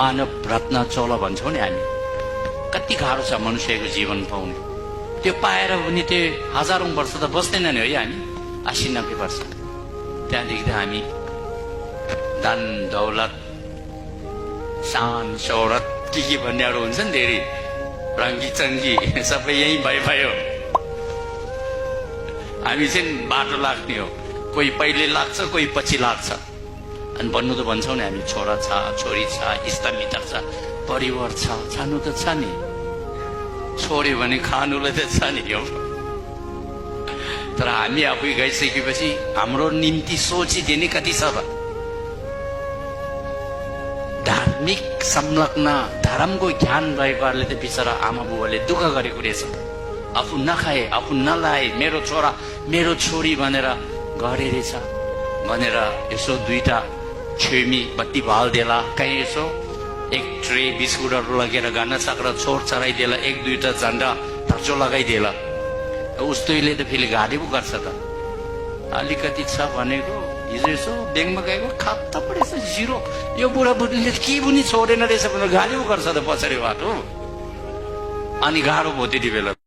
मानव रत्न चौला भन्छौँ नि हामी। कति गाह्रो छ मनुष्यको जीवन पाउने। त्यो पाएर पनि त्यो हजारौं वर्ष त बस्दैन नि है हामी, 80-90 वर्ष। त्यहाँदेखि त हामी धन दौलत शान शौहरत के भन्नेहरू हुन्छ नि, धेरै रङ्गी चङ्गी सबै यही भयो। हामी चाहिँ बाटो लाग्ने हो, कोही पहिले लाग्छ कोही पछि लाग्छ। अनि भन्नु त भन्छौँ नि हामी, छोरा छ छोरी छ इष्टमित्र छ परिवार छ, छानु त छ नि, छोड्यो भने खानुलाई त छ नि हो। तर हामी आफै गइसकेपछि हाम्रो निम्ति सोचिदिने कति छ त। धार्मिक संलग्न धर्मको ज्ञान भएकोहरूले त बिचरा आमा बुबाले दुःख गरेको रहेछ। आफू नखाए आफू नलाए मेरो छोरा मेरो छोरी भनेर गरे रहेछ भनेर यसो 2टा छेमी बत्ती बाल्देला, कहीँ यसो 1 ट्रे बिस्कुटहरू लगेर गाना साक्रा छोड चराइदेला, 1-2टा झन्डा धर्चो लगाइदेला। उस्तैले त फेरि गाली पो गर्छ त। अलिकति छ भनेको हिजो यसो ब्याङ्कमा गएको खाता परेछ 0। यो बुढाबुढीले के पनि छोडेन रहेछ भनेर गाली पो गर्छ त पछाडि बाटो। अनि गाह्रो भयो त्यति बेला।